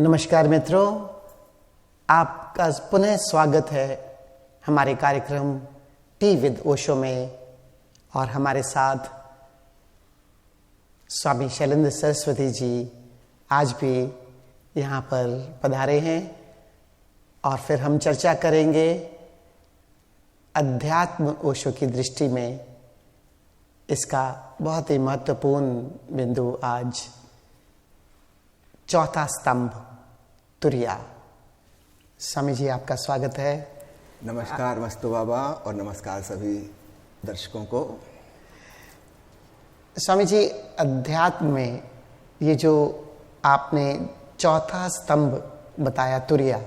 नमस्कार मित्रों, आपका पुनः स्वागत है हमारे कार्यक्रम टी विद ओशो में। और हमारे साथ स्वामी शैलेंद्र सरस्वती जी आज भी यहाँ पर पधारे हैं और फिर हम चर्चा करेंगे अध्यात्म ओशो की दृष्टि में इसका बहुत ही महत्वपूर्ण बिंदु आज चौथा स्तंभ तुरिया। स्वामी जी आपका स्वागत है। नमस्कार मस्तु बाबा और नमस्कार सभी दर्शकों को। स्वामी जी, अध्यात्म में ये जो आपने चौथा स्तंभ बताया तुरिया,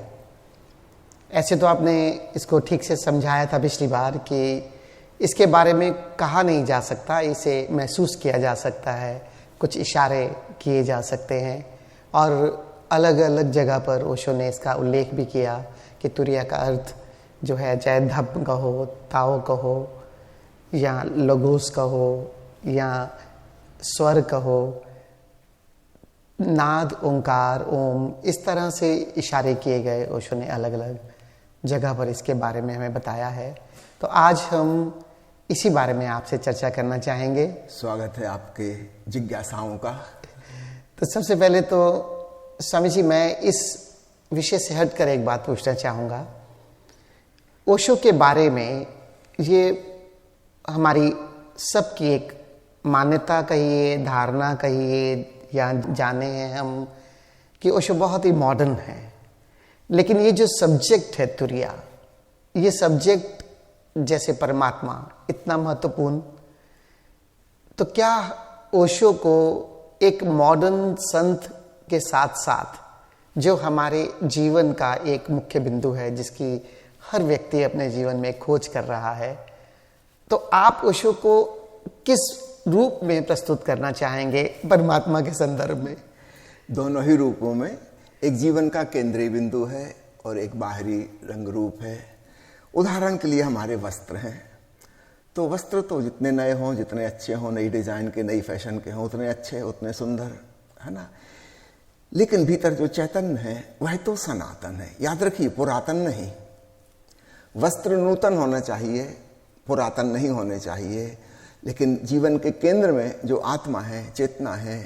ऐसे तो आपने इसको ठीक से समझाया था पिछली बार कि इसके बारे में कहा नहीं जा सकता, इसे महसूस किया जा सकता है, कुछ इशारे किए जा सकते हैं और अलग अलग जगह पर ओशो ने इसका उल्लेख भी किया कि तुरिया का अर्थ जो है, चाहे धम्म कहो, ताओ कहो या लोगोस कहो या स्वर कहो, नाद, ओंकार, ओम, इस तरह से इशारे किए गए। ओशो ने अलग अलग जगह पर इसके बारे में हमें बताया है। तो आज हम इसी बारे में आपसे चर्चा करना चाहेंगे। स्वागत है आपके जिज्ञासाओं का। तो सबसे पहले तो स्वामी जी, मैं इस विषय से हटकर एक बात पूछना चाहूँगा। ओशो के बारे में ये हमारी सबकी एक मान्यता कहिए, धारणा कहिए या जाने हैं हम कि ओशो बहुत ही मॉडर्न है, लेकिन ये जो सब्जेक्ट है तुरिया, ये सब्जेक्ट जैसे परमात्मा इतना महत्वपूर्ण, तो क्या ओशो को एक मॉडर्न संत के साथ साथ जो हमारे जीवन का एक मुख्य बिंदु है, जिसकी हर व्यक्ति अपने जीवन में खोज कर रहा है, तो आप ओशो को किस रूप में प्रस्तुत करना चाहेंगे परमात्मा के संदर्भ में? दोनों ही रूपों में, एक जीवन का केंद्रीय बिंदु है और एक बाहरी रंग रूप है। उदाहरण के लिए हमारे वस्त्र हैं, तो वस्त्र तो जितने नए हों, जितने अच्छे हों, नई डिजाइन के, नई फैशन के हों, उतने अच्छे, उतने सुंदर, है ना। लेकिन भीतर जो चैतन्य है वह तो सनातन है। याद रखिए, पुरातन नहीं। वस्त्र नूतन होना चाहिए, पुरातन नहीं होने चाहिए। लेकिन जीवन के केंद्र में जो आत्मा है, चेतना है,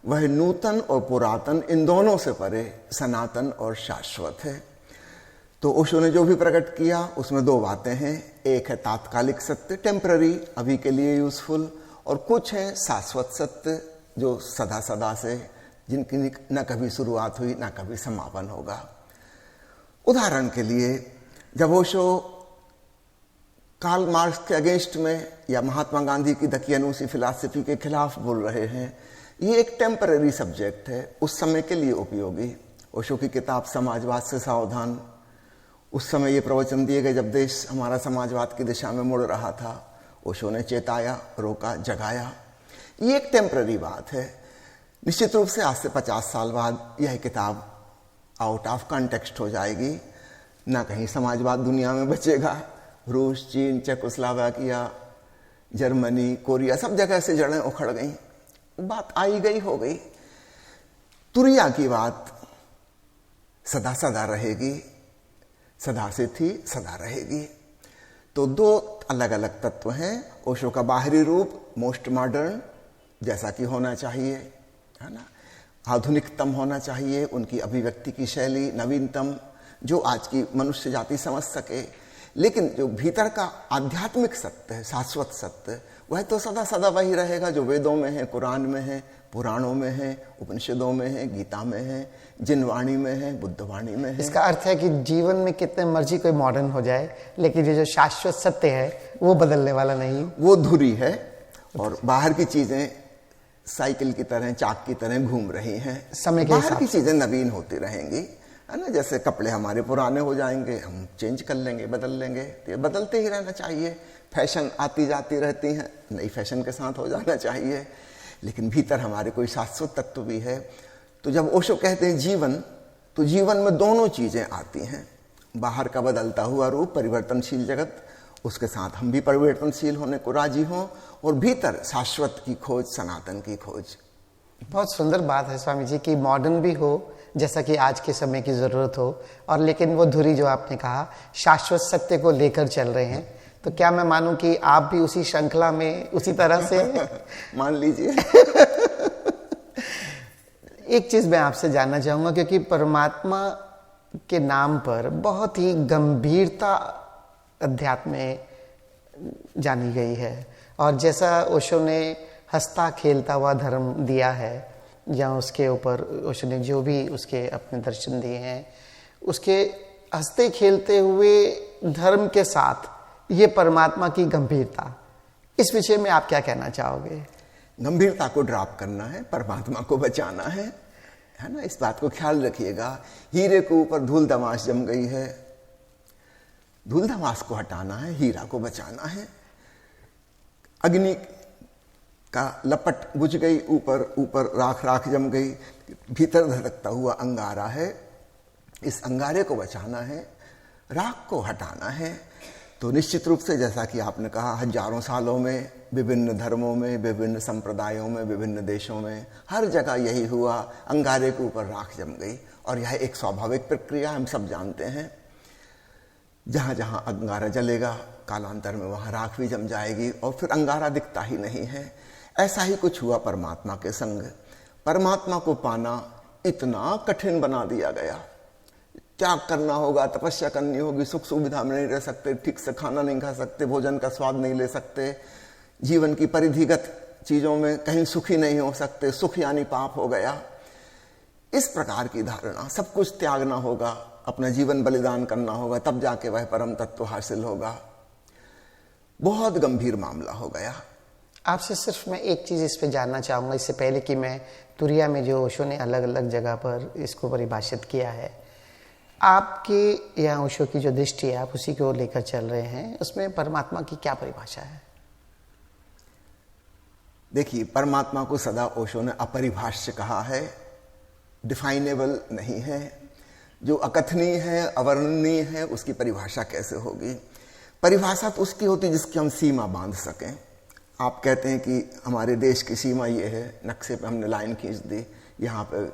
वह नूतन और पुरातन इन दोनों से परे सनातन और शाश्वत है। तो ओशो ने जो भी प्रकट किया उसमें दो बातें हैं। एक है तात्कालिक सत्य, टेम्पररी, अभी के लिए यूजफुल, और कुछ है शाश्वत सत्य जो सदा सदा से, जिनकी न कभी शुरुआत हुई न कभी समापन होगा। उदाहरण के लिए, जब ओशो कार्ल मार्क्स के अगेंस्ट में या महात्मा गांधी की दकियानूसी फिलॉसफी के खिलाफ बोल रहे हैं, ये एक टेम्पररी सब्जेक्ट है, उस समय के लिए उपयोगी। ओशो की किताब समाजवाद से सावधान, उस समय ये प्रवचन दिए गए जब देश हमारा समाजवाद की दिशा में मुड़ रहा था। ओशो ने चेताया, रोका, जगाया। ये एक टेम्पररी बात है। निश्चित रूप से आज से 50 साल बाद यह किताब आउट ऑफ कॉन्टेक्स्ट हो जाएगी, ना कहीं समाजवाद दुनिया में बचेगा। रूस, चीन, चेकोस्लोवाकिया, जर्मनी, कोरिया, सब जगह से जड़ें उखड़ गई, बात आई गई हो गई। तुरिया की बात सदा सदा रहेगी, सदा से थी, सदा रहेगी। तो दो अलग अलग तत्व हैं। ओशो का बाहरी रूप मोस्ट मॉडर्न, जैसा कि होना चाहिए, है ना, आधुनिकतम होना चाहिए, उनकी अभिव्यक्ति की शैली नवीनतम, जो आज की मनुष्य जाति समझ सके। लेकिन जो भीतर का आध्यात्मिक सत्य है, शाश्वत सत्य, वह तो सदा सदा वही रहेगा जो वेदों में है, कुरान में है, पुराणों में है, उपनिषदों में है, गीता में है, जिन वाणी में है, बुद्ध वाणी में है। इसका अर्थ है कि जीवन में कितने मर्जी कोई मॉडर्न हो जाए, लेकिन ये जो शाश्वत सत्य है वो बदलने वाला नहीं, वो धुरी है। और बाहर की चीजें साइकिल की तरह, चाक की तरह घूम रही हैं। समय के बाहर की चीजें नवीन होती रहेंगी, है ना। जैसे कपड़े हमारे पुराने हो जाएंगे, हम चेंज कर लेंगे, बदल लेंगे, तो ये बदलते ही रहना चाहिए। फैशन आती जाती रहती हैं, नई फैशन के साथ हो जाना चाहिए। लेकिन भीतर हमारे कोई शाश्वत तत्व भी है। तो जब ओशो कहते हैं जीवन, तो जीवन में दोनों चीजें आती हैं। बाहर का बदलता हुआ रूप, परिवर्तनशील जगत, उसके साथ हम भी परिवर्तनशील होने को राजी हों, और भीतर शाश्वत की खोज, सनातन की खोज। बहुत सुंदर बात है स्वामी जी कि मॉडर्न भी हो, जैसा कि आज के समय की ज़रूरत हो, और लेकिन वो धुरी जो आपने कहा शाश्वत सत्य को लेकर चल रहे हैं, तो क्या मैं मानूं कि आप भी उसी श्रृंखला में उसी तरह से मान लीजिए। एक चीज मैं आपसे जानना चाहूंगा, क्योंकि परमात्मा के नाम पर बहुत ही गंभीरता अध्यात्म में जानी गई है, और जैसा ओशो ने हंसता खेलता हुआ धर्म दिया है, या उसके ऊपर ओशो ने जो भी उसके अपने दर्शन दिए हैं, उसके हंसते खेलते हुए धर्म के साथ ये परमात्मा की गंभीरता, इस विषय में आप क्या कहना चाहोगे? गंभीरता को ड्रॉप करना है, परमात्मा को बचाना है ना। इस बात को ख्याल रखिएगा। हीरे के ऊपर धूल धमास जम गई है, धूल धमास को हटाना है, हीरा को बचाना है। अग्नि का लपट बुझ गई, ऊपर ऊपर राख राख जम गई, भीतर धड़कता हुआ अंगारा है, इस अंगारे को बचाना है, राख को हटाना है। तो निश्चित रूप से जैसा कि आपने कहा, हजारों सालों में विभिन्न धर्मों में, विभिन्न संप्रदायों में, विभिन्न देशों में हर जगह यही हुआ, अंगारे के ऊपर राख जम गई। और यह एक स्वाभाविक प्रक्रिया, हम सब जानते हैं। जहां जहां अंगारा जलेगा कालांतर में वहां राख भी जम जाएगी, और फिर अंगारा दिखता ही नहीं है। ऐसा ही कुछ हुआ परमात्मा के संग। परमात्मा को पाना इतना कठिन बना दिया गया। त्याग करना होगा, तपस्या करनी होगी, सुख सुविधा में नहीं रह सकते, ठीक से खाना नहीं खा सकते, भोजन का स्वाद नहीं ले सकते, जीवन की परिधिगत चीजों में कहीं सुखी नहीं हो सकते, सुख यानी पाप हो गया। इस प्रकार की धारणा, सब कुछ त्यागना होगा, अपना जीवन बलिदान करना होगा, तब जाके वह परम तत्व हासिल होगा। बहुत गंभीर मामला हो गया। आपसे सिर्फ मैं एक चीज इस पे जानना चाहूंगा, इससे पहले कि मैं तुरिया में जो ओशो ने अलग अलग जगह पर इसको परिभाषित किया है, आपकी या ओशो की जो दृष्टि है, आप उसी को लेकर चल रहे हैं, उसमें परमात्मा की क्या परिभाषा है? देखिए, परमात्मा को सदा ओशो ने अपरिभाष्य कहा है, डिफाइनेबल नहीं है। जो अकथनीय है, अवर्णनीय है, उसकी परिभाषा कैसे होगी? परिभाषा तो उसकी होती जिसकी हम सीमा बांध सकें। आप कहते हैं कि हमारे देश की सीमा ये है, नक्शे पे हमने लाइन खींच दी, यहाँ पे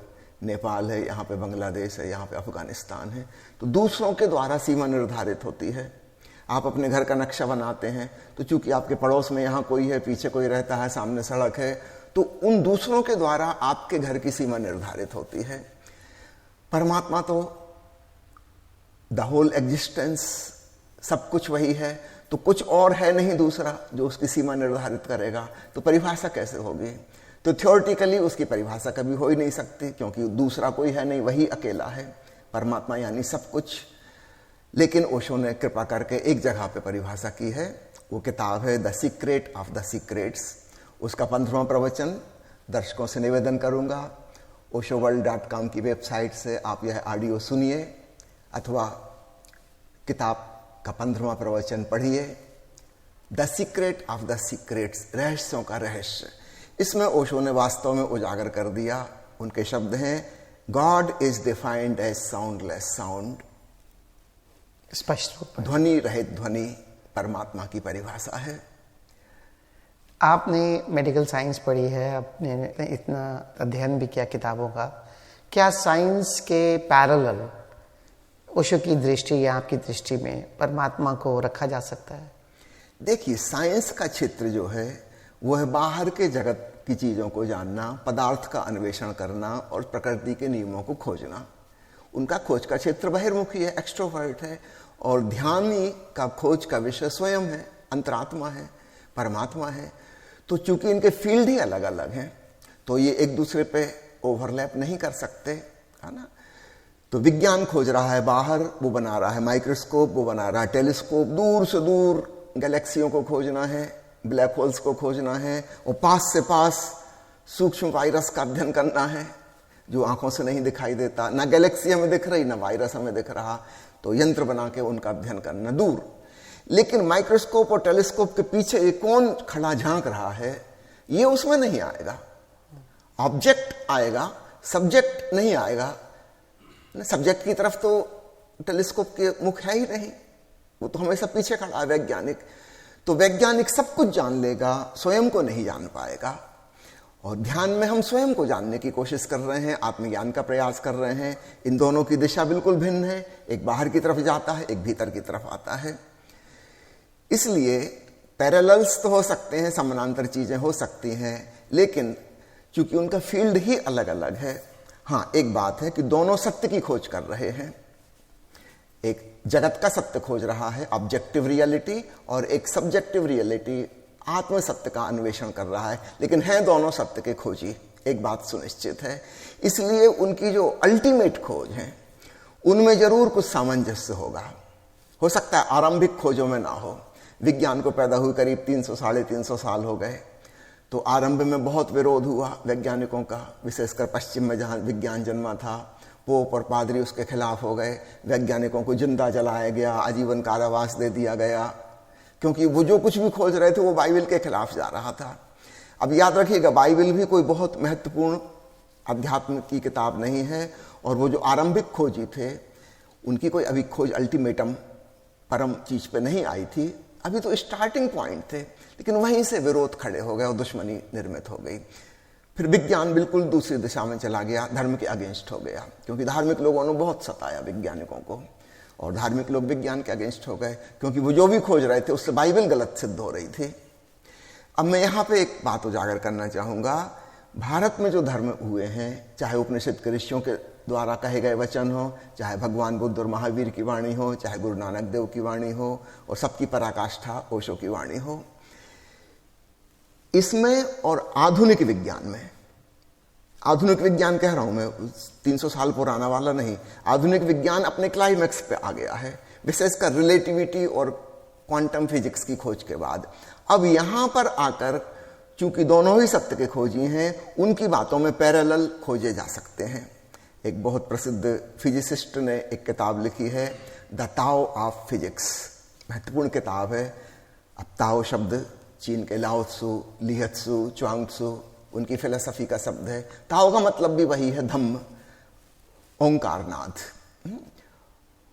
नेपाल है, यहाँ पे बांग्लादेश है, यहाँ पे अफगानिस्तान है। तो दूसरों के द्वारा सीमा निर्धारित होती है। आप अपने घर का नक्शा बनाते हैं, तो चूंकि आपके पड़ोस में यहाँ कोई है, पीछे कोई रहता है, सामने सड़क है, तो उन दूसरों के द्वारा आपके घर की सीमा निर्धारित होती है। परमात्मा तो द होल एग्जिस्टेंस, सब कुछ वही है, तो कुछ और है नहीं दूसरा जो उसकी सीमा निर्धारित करेगा। तो परिभाषा कैसे होगी? तो थ्योरेटिकली उसकी परिभाषा कभी हो ही नहीं सकती, क्योंकि दूसरा कोई है नहीं, वही अकेला है, परमात्मा यानी सब कुछ। लेकिन ओशो ने कृपा करके एक जगह पे परिभाषा की है, वो किताब है the secret of the secrets. उसका 15वां प्रवचन दर्शकों से निवेदन करूंगा, oshoworld.com की वेबसाइट से आप यह ऑडियो सुनिए अथवा किताब का 15वां प्रवचन पढ़िए। The secret of the secrets, रहस्यों का रहस्य। इसमें ओशो ने वास्तव में उजागर कर दिया। उनके शब्द हैं, God is defined as soundless sound, स्पष्ट रूप में ध्वनि रहित ध्वनि परमात्मा की परिभाषा है। आपने मेडिकल साइंस पढ़ी है, आपने इतना अध्ययन भी किया किताबों का, क्या साइंस के पैरेलल ओशो की दृष्टि या आपकी दृष्टि में परमात्मा को रखा जा सकता है? देखिए, साइंस का क्षेत्र जो है वो है बाहर के जगत की चीजों को जानना, पदार्थ का अन्वेषण करना और प्रकृति के नियमों को खोजना। उनका खोज का क्षेत्र बहिर्मुखी है, एक्सट्रोवर्ट है, और ध्यानी का खोज का विषय स्वयं है, अंतरात्मा है, परमात्मा है। तो चूंकि इनके फील्ड ही अलग अलग हैं, तो ये एक दूसरे पे ओवरलैप नहीं कर सकते, है ना। तो विज्ञान खोज रहा है बाहर, वो बना रहा है माइक्रोस्कोप, वो बना रहा है टेलीस्कोप, दूर से दूर गैलेक्सियों को खोजना है, ब्लैक होल्स को खोजना है, और पास से पास सूक्ष्म वायरस का अध्ययन करना है जो आंखों से नहीं दिखाई देता, ना गैलेक्सी हमें दिख रही, ना वायरस हमें दिख रहा, तो यंत्र बना के उनका अध्ययन करना दूर। लेकिन माइक्रोस्कोप और टेलीस्कोप के पीछे एक कौन खड़ा झांक रहा है, ये उसमें नहीं आएगा। ऑब्जेक्ट आएगा, सब्जेक्ट नहीं आएगा। सब्जेक्ट की तरफ तो टेलीस्कोप के मुख है ही नहीं, वो तो हमेशा पीछे खड़ा है वैज्ञानिक। तो वैज्ञानिक सब कुछ जान लेगा, स्वयं को नहीं जान पाएगा। और ध्यान में हम स्वयं को जानने की कोशिश कर रहे हैं, आत्मज्ञान का प्रयास कर रहे हैं। इन दोनों की दिशा बिल्कुल भिन्न है, एक बाहर की तरफ जाता है, एक भीतर की तरफ आता है। इसलिए पैरेलल्स तो हो सकते हैं, समानांतर चीजें हो सकती हैं, लेकिन चूंकि उनका फील्ड ही अलग अलग है, हाँ एक बात है कि दोनों सत्य की खोज कर रहे हैं। एक जगत का सत्य खोज रहा है, ऑब्जेक्टिव रियलिटी, और एक सब्जेक्टिव रियलिटी, आत्म सत्य का अन्वेषण कर रहा है, लेकिन हैं दोनों सत्य के खोजी, एक बात सुनिश्चित है। इसलिए उनकी जो अल्टीमेट खोज है उनमें जरूर कुछ सामंजस्य होगा। हो सकता है आरंभिक खोजों में ना हो। विज्ञान को पैदा हुए करीब 300-350 साल हो गए, तो आरंभ में बहुत विरोध हुआ वैज्ञानिकों का, विशेषकर पश्चिम में जहां विज्ञान जन्मा था। पोप और पादरी उसके खिलाफ हो गए, वैज्ञानिकों को जिंदा जलाया गया, आजीवन कारावास दे दिया गया, क्योंकि वो जो कुछ भी खोज रहे थे वो बाइबल के खिलाफ जा रहा था। अब याद रखिएगा, बाइबल भी कोई बहुत महत्वपूर्ण अध्यात्म की किताब नहीं है, और वो जो आरंभिक खोजी थे उनकी कोई अभी खोज अल्टीमेटम परम चीज पे नहीं आई थी, अभी तो स्टार्टिंग पॉइंट थे। लेकिन वहीं से विरोध खड़े हो गए और दुश्मनी निर्मित हो गई। फिर विज्ञान बिल्कुल दूसरी दिशा में चला गया, धर्म के अगेंस्ट हो गया, क्योंकि धार्मिक लोगों ने बहुत सताया वैज्ञानिकों को, और धार्मिक लोग विज्ञान के अगेंस्ट हो गए, क्योंकि वो जो भी खोज रहे थे उससे बाइबल गलत सिद्ध हो रही थी। अब मैं यहां पे एक बात उजागर करना चाहूंगा। भारत में जो धर्म हुए हैं, चाहे उपनिषद के ऋषियों के द्वारा कहे गए वचन हो, चाहे भगवान बुद्ध और महावीर की वाणी हो, चाहे गुरु नानक देव की वाणी हो, और सबकी पराकाष्ठा ओशो की वाणी हो, इसमें और आधुनिक विज्ञान में, आधुनिक विज्ञान कह रहा हूं मैं, 300 साल पुराना वाला नहीं, आधुनिक विज्ञान अपने क्लाइमैक्स पे आ गया है, विशेषकर रिलेटिविटी और क्वांटम फिजिक्स की खोज के बाद। अब यहां पर आकर चूंकि दोनों ही सत्य के खोजी हैं, उनकी बातों में पैरेलल खोजे जा सकते हैं। एक बहुत प्रसिद्ध फिजिसिस्ट ने एक किताब लिखी है, द टाओ ऑफ फिजिक्स, महत्वपूर्ण किताब है। अब टाओ शब्द चीन के लाओ त्सु, लिहत्सु, च्वांगत्सु, उनकी फिलोसफी का शब्द है। ताओ का मतलब भी वही है, धम्म, ओंकारनाद।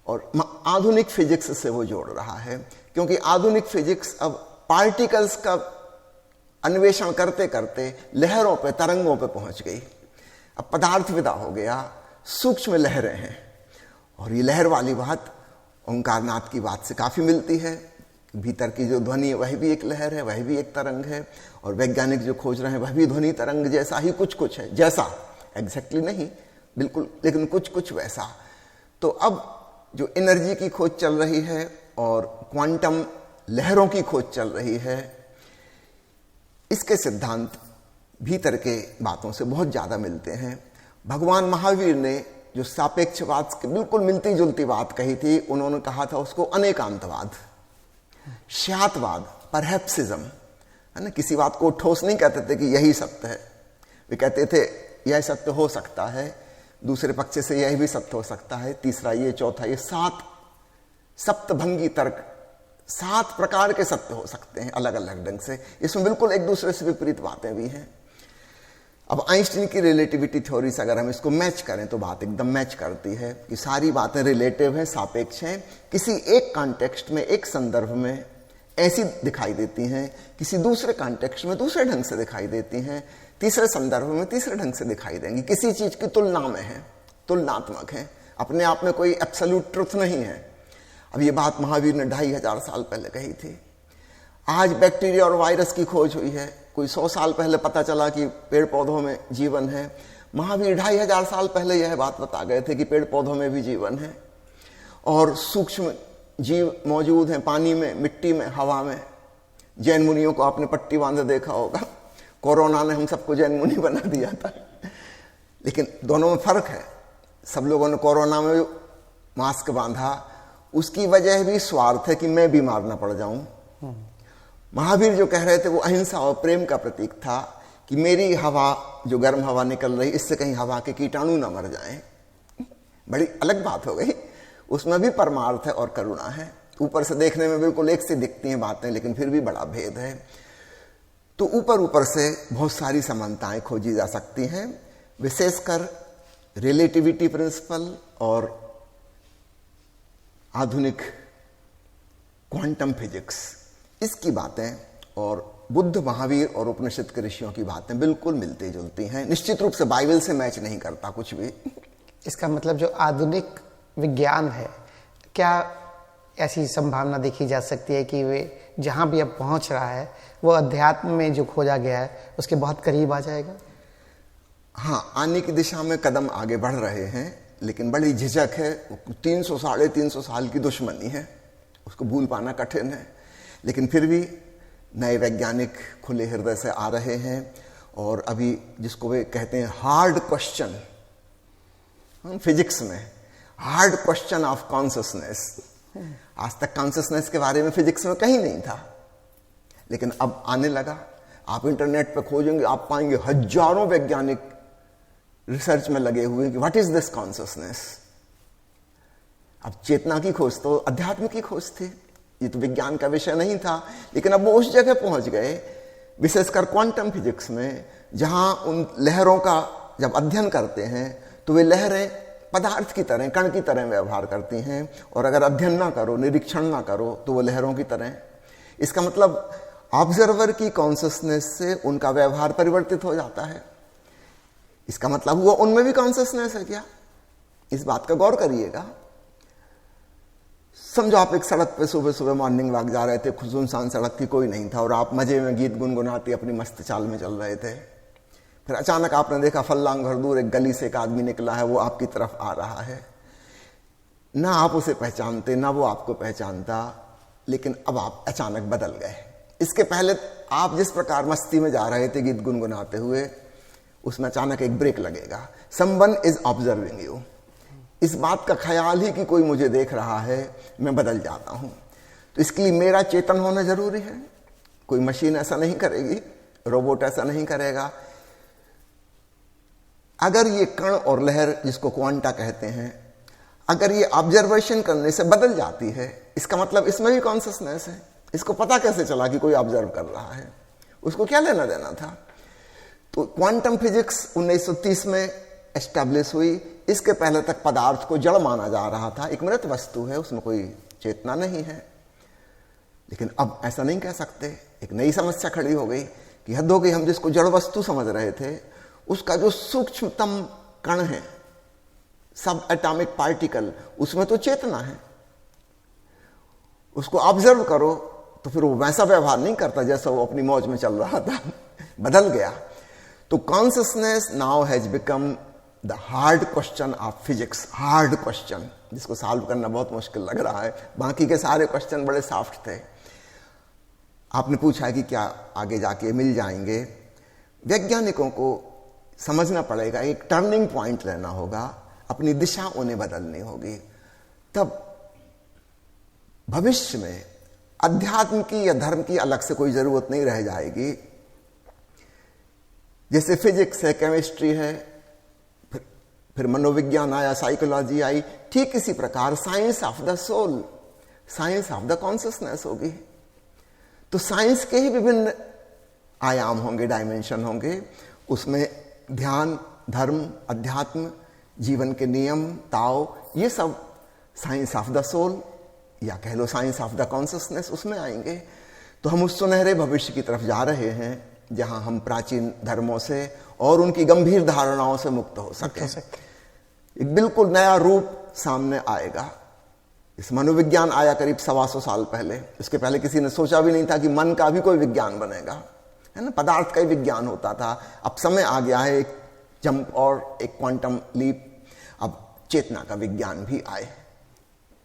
और आधुनिक फिजिक्स से वो जोड़ रहा है, क्योंकि आधुनिक फिजिक्स अब पार्टिकल्स का अन्वेषण करते करते लहरों पे, तरंगों पे पहुंच गई। अब पदार्थ विदा हो गया, सूक्ष्म लहरें हैं, और ये लहर वाली बात ओंकारनाथ की बात से काफी मिलती है। भीतर की जो ध्वनि है वह भी एक लहर है, वह भी एक तरंग है, और वैज्ञानिक जो खोज रहे हैं वह भी ध्वनि तरंग जैसा ही कुछ है, जैसा एग्जैक्टली नहीं बिल्कुल, लेकिन कुछ वैसा। तो अब जो एनर्जी की खोज चल रही है और क्वांटम लहरों की खोज चल रही है, इसके सिद्धांत भीतर के बातों से बहुत ज्यादा मिलते हैं। भगवान महावीर ने जो सापेक्षवाद की बिल्कुल मिलती जुलती बात कही थी, उन्होंने कहा था उसको अनेकांतवाद, श्यातवाद, परहैप्सिज्म, है ना। किसी बात को ठोस नहीं कहते थे कि यही सत्य है, वे कहते थे यह सत्य हो सकता है, दूसरे पक्ष से यह भी सत्य हो सकता है, तीसरा ये, चौथा ये, 7 सप्तभंगी तर्क, 7 प्रकार के सत्य हो सकते हैं अलग अलग ढंग से। इसमें बिल्कुल एक दूसरे से विपरीत बातें भी हैं। अब आइंस्टीन की रिलेटिविटी थ्योरी से अगर हम इसको मैच करें तो बात एकदम मैच करती है कि सारी बातें रिलेटिव हैं, सापेक्ष हैं, किसी एक कॉन्टेक्स्ट में, एक संदर्भ में ऐसी दिखाई देती हैं, किसी दूसरे कॉन्टेक्स्ट में दूसरे ढंग से दिखाई देती हैं, तीसरे संदर्भ में तीसरे ढंग से दिखाई देंगी, किसी चीज की तुलना में है, तुलनात्मक है, अपने आप में कोई एब्सोल्यूट ट्रुथ नहीं है। अब ये बात महावीर ने 2500 साल पहले कही थी। आज बैक्टीरिया और वायरस की खोज हुई है, कोई 100 साल पहले पता चला कि पेड़ पौधों में जीवन है। महावीर 2500 साल पहले यह बात बता गए थे कि पेड़ पौधों में भी जीवन है, और सूक्ष्म जीव मौजूद हैं, पानी में, मिट्टी में, हवा में। जैन मुनियों को आपने पट्टी बांधे देखा होगा, कोरोना ने हम सबको जैन मुनि बना दिया था, लेकिन दोनों में फर्क है। सब लोगों ने कोरोना में मास्क बांधा, उसकी वजह भी स्वार्थ है कि मैं बीमार ना पड़ जाऊं। महावीर जो कह रहे थे वो अहिंसा और प्रेम का प्रतीक था, कि मेरी हवा, जो गर्म हवा निकल रही, इससे कहीं हवा के कीटाणु ना मर जाएं। बड़ी अलग बात हो गई, उसमें भी परमार्थ है और करुणा है। ऊपर से देखने में बिल्कुल एक सी दिखती हैं बातें, लेकिन फिर भी बड़ा भेद है। तो ऊपर से बहुत सारी समानताएं खोजी जा सकती हैं, विशेषकर रिलेटिविटी प्रिंसिपल और आधुनिक क्वांटम फिजिक्स, इसकी बातें और बुद्ध, महावीर और उपनिषद के ऋषियों की बातें बिल्कुल मिलती जुलती हैं। निश्चित रूप से बाइबल से मैच नहीं करता कुछ भी। इसका मतलब जो आधुनिक विज्ञान है, क्या ऐसी संभावना देखी जा सकती है कि वे जहां भी अब पहुंच रहा है वो अध्यात्म में जो खोजा गया है उसके बहुत करीब आ जाएगा? हाँ, आने की दिशा में कदम आगे बढ़ रहे हैं, लेकिन बड़ी झिझक है। 300 साढ़े 300 साल की दुश्मनी है, उसको भूल पाना कठिन है। लेकिन फिर भी नए वैज्ञानिक खुले हृदय से आ रहे हैं और अभी जिसको वे कहते हैं हार्ड क्वेश्चन, फिजिक्स में हार्ड क्वेश्चन ऑफ कॉन्शसनेस। आज तक कॉन्शसनेस के बारे में फिजिक्स में कहीं नहीं था, लेकिन अब आने लगा। आप इंटरनेट पे खोजेंगे, आप पाएंगे हजारों वैज्ञानिक रिसर्च में लगे हुए कि व्हाट इज दिस कॉन्शसनेस। अब चेतना की खोज तो अध्यात्म की खोज थी, ये तो विज्ञान का विषय नहीं था। लेकिन अब वो उस जगह पहुंच गए, विशेषकर क्वांटम फिजिक्स में, जहां उन लहरों का जब अध्ययन करते हैं तो वे लहरें पदार्थ की तरह, कण की तरह व्यवहार करती हैं, और अगर अध्ययन ना करो, निरीक्षण ना करो, तो वो लहरों की तरह। इसका मतलब ऑब्जर्वर की कॉन्शसनेस से उनका व्यवहार परिवर्तित हो जाता है। इसका मतलब हुआ उनमें भी कॉन्शसनेस है क्या? इस बात का गौर करिएगा। समझो आप एक सड़क पे सुबह सुबह मॉर्निंग वॉक जा रहे थे, सुनसान सड़क थी, कोई नहीं था, और आप मजे में गीत गुनगुनाते अपनी मस्त चाल में चल रहे थे। फिर अचानक आपने देखा फल्लांग भर दूर एक गली से एक आदमी निकला है, वो आपकी तरफ आ रहा है। ना आप उसे पहचानते, ना वो आपको पहचानता, लेकिन अब आप अचानक बदल गए। इसके पहले आप जिस प्रकार मस्ती में जा रहे थे गीत गुनगुनाते हुए, उसमें अचानक एक ब्रेक लगेगा। Someone is observing you. इस बात का ख्याल ही कि कोई मुझे देख रहा है, मैं बदल जाता हूं। तो इसके लिए मेरा चेतन होना जरूरी है। कोई मशीन ऐसा नहीं करेगी, रोबोट ऐसा नहीं करेगा। अगर ये कण और लहर, जिसको क्वांटा कहते हैं, अगर ये ऑब्जर्वेशन करने से बदल जाती है, इसका मतलब इसमें भी कॉन्शसनेस है। इसको पता कैसे चला कि कोई ऑब्जर्व कर रहा है? उसको क्या लेना देना था? तो क्वांटम फिजिक्स 1930 में एस्टैब्लिश हुई। इसके पहले तक पदार्थ को जड़ माना जा रहा था, एक मृत वस्तु है, उसमें कोई चेतना नहीं है। लेकिन अब ऐसा नहीं कह सकते, एक नई समस्या खड़ी हो गई कि हद हो गई। हम जिसको जड़ वस्तु समझ रहे थे, उसका जो सूक्ष्मतम कण है, सब एटॉमिक पार्टिकल, उसमें तो चेतना है। उसको ऑब्जर्व करो तो फिर वो वैसा व्यवहार नहीं करता जैसा वो अपनी मौज में चल रहा था, बदल गया। तो consciousness now has become the hard question of physics. Hard question, जिसको सॉल्व करना बहुत मुश्किल लग रहा है। बाकी के सारे क्वेश्चन बड़े सॉफ्ट थे। आपने पूछा कि क्या आगे जाके मिल जाएंगे? वैज्ञानिकों को समझना पड़ेगा, एक टर्निंग पॉइंट लेना होगा, अपनी दिशा उन्हें बदलनी होगी। तब भविष्य में अध्यात्म की या धर्म की अलग से कोई जरूरत नहीं रह जाएगी। जैसे फिजिक्स है, केमिस्ट्री है, फिर मनोविज्ञान आया, साइकोलॉजी आई, ठीक इसी प्रकार science of the soul, science of the consciousness होगी। तो साइंस के ही विभिन्न आयाम होंगे, डायमेंशन होंगे। उसमें ध्यान, धर्म, अध्यात्म, जीवन के नियम, ताओ, ये सब साइंस ऑफ द सोल या कह लो साइंस ऑफ द कॉन्शसनेस उसमें आएंगे। तो हम उस सुनहरे भविष्य की तरफ जा रहे हैं जहां हम प्राचीन धर्मों से और उनकी गंभीर धारणाओं से मुक्त हो सके। एक बिल्कुल नया रूप सामने आएगा। इस मनोविज्ञान आया करीब 125 साल पहले। इसके पहले किसी ने सोचा भी नहीं था कि मन का भी कोई विज्ञान बनेगा, है ना। पदार्थ का ही विज्ञान होता था। अब समय आ गया है एक जंप और एक क्वांटम लीप, अब चेतना का विज्ञान भी आए।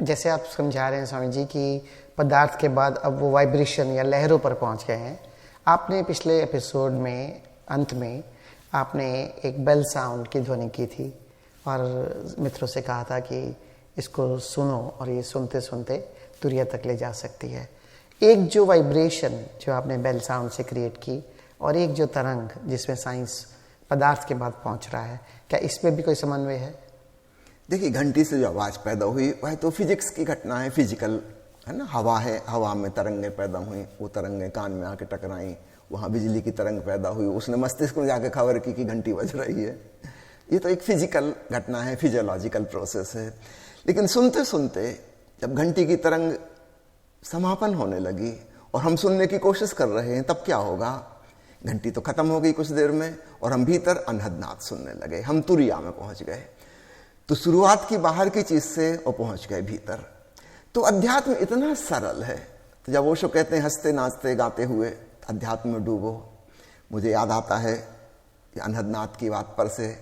जैसे आप समझा रहे हैं स्वामी जी कि पदार्थ के बाद अब वो वाइब्रेशन या लहरों पर पहुंच गए हैं। आपने पिछले एपिसोड में अंत में आपने एक बेल साउंड की ध्वनि की थी और मित्रों से कहा था कि इसको सुनो और ये सुनते सुनते तुरिया तक ले जा सकती है। एक जो वाइब्रेशन जो आपने बेल साउंड से क्रिएट की और एक जो तरंग जिसमें साइंस पदार्थ के बाद पहुंच रहा है, क्या इसमें भी कोई समन्वय है? देखिए, घंटी से जो आवाज पैदा हुई वह तो फिजिक्स की घटना है, फिजिकल है ना। हवा है, हवा में तरंगें पैदा हुई, वो तरंगें कान में आके टकराई, वहां बिजली की तरंग पैदा हुई, उसने मस्तिष्क में जाके खबर की कि घंटी बज रही है। ये तो एक फिजिकल घटना है, फिजियोलॉजिकल प्रोसेस है। लेकिन सुनते सुनते जब घंटी की तरंग समापन होने लगी और हम सुनने की कोशिश कर रहे हैं, तब क्या होगा? घंटी तो खत्म हो गई कुछ देर में और हम भीतर अनहद नाद सुनने लगे, हम तुरिया में पहुंच गए। तो शुरुआत की बाहर की चीज से और पहुंच गए भीतर। तो अध्यात्म इतना सरल है। तो जब ओशो कहते हैं हंसते नाचते गाते हुए अध्यात्म में डूबो, मुझे याद आता है कि अनहद नाद की बात पर से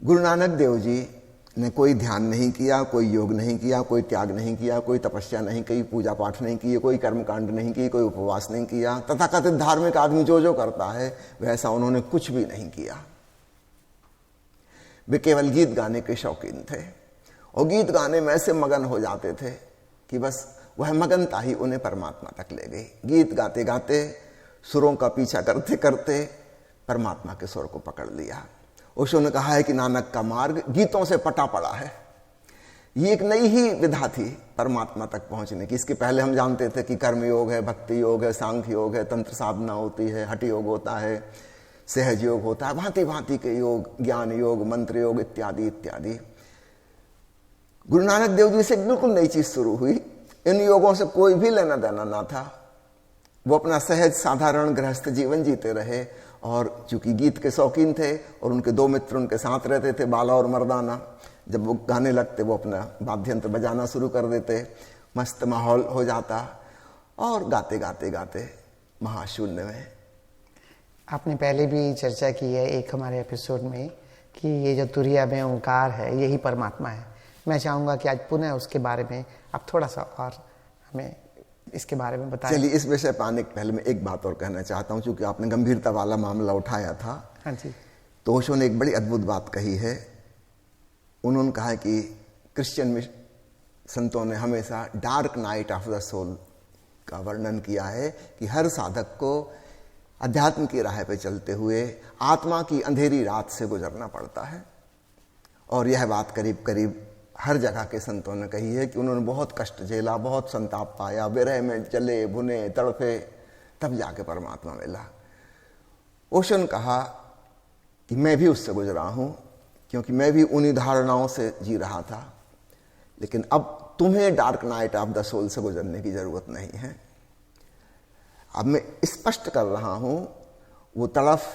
गुरु नानक देव जी ने कोई ध्यान नहीं किया, कोई योग नहीं किया, कोई त्याग नहीं किया, कोई तपस्या नहीं की, पूजा पाठ नहीं की, कोई कर्मकांड नहीं की, कोई उपवास नहीं किया। तथाकथित धार्मिक आदमी जो जो करता है वैसा उन्होंने कुछ भी नहीं किया। वे केवल गीत गाने के शौकीन थे और गीत गाने में ऐसे मगन हो जाते थे कि बस वह मगनता ही उन्हें परमात्मा तक ले गई। गीत गाते गाते, सुरों का पीछा करते करते परमात्मा के स्वर को पकड़ लिया। ओशो ने कहा है कि नानक का मार्ग गीतों से पटा पड़ा है। ये एक नई ही विधा थी परमात्मा तक पहुंचने की। इसके पहले हम जानते थे कि कर्म योग है, भक्ति योग है, सांख्य योग है, तंत्र साधना होती है, हठ योग होता है, सहज योग होता है, भांति भांति के योग, ज्ञान योग, मंत्र योग इत्यादि इत्यादि। गुरु नानक देव जी से बिल्कुल नई चीज शुरू हुई। इन योगों से कोई भी लेना देना ना था। वो अपना सहज साधारण गृहस्थ जीवन जीते रहे और चूंकि गीत के शौकीन थे और उनके दो मित्र उनके साथ रहते थे, बाला और मर्दाना, जब वो गाने लगते वो अपना वाद्यंत्र बजाना शुरू कर देते, मस्त माहौल हो जाता और गाते गाते गाते महाशून्य में। आपने पहले भी चर्चा की है एक हमारे एपिसोड में कि ये जो तुरिया में ओंकार है यही परमात्मा है। मैं चाहूँगा कि आज पुनः उसके बारे में आप थोड़ा सा और हमें इसके बारे में बताएं। चलिए, इस विषय पर आने के पहले मैं एक बात और कहना चाहता हूँ, क्योंकि आपने गंभीरता वाला मामला उठाया था। हाँ जी। तो ओशो ने एक बड़ी अद्भुत बात कही है। उन्होंने कहा कि क्रिश्चियन में संतों ने हमेशा dark night of the soul का वर्णन किया है कि हर साधक को अध्यात्म की राह पे चलते हुए आत्मा की अंधेरी रात से गुजरना पड़ता है। और यह बात करीब करीब हर जगह के संतों ने कही है कि उन्होंने बहुत कष्ट झेला, बहुत संताप पाया, विरह में जले भुने तड़फे, तब जाके परमात्मा मिला। ओशो ने कहा कि मैं भी उससे गुजरा हूं, क्योंकि मैं भी उन्हीं धारणाओं से जी रहा था। लेकिन अब तुम्हें dark night of the soul से गुजरने की जरूरत नहीं है। अब मैं स्पष्ट कर रहा हूं, वो तड़फ,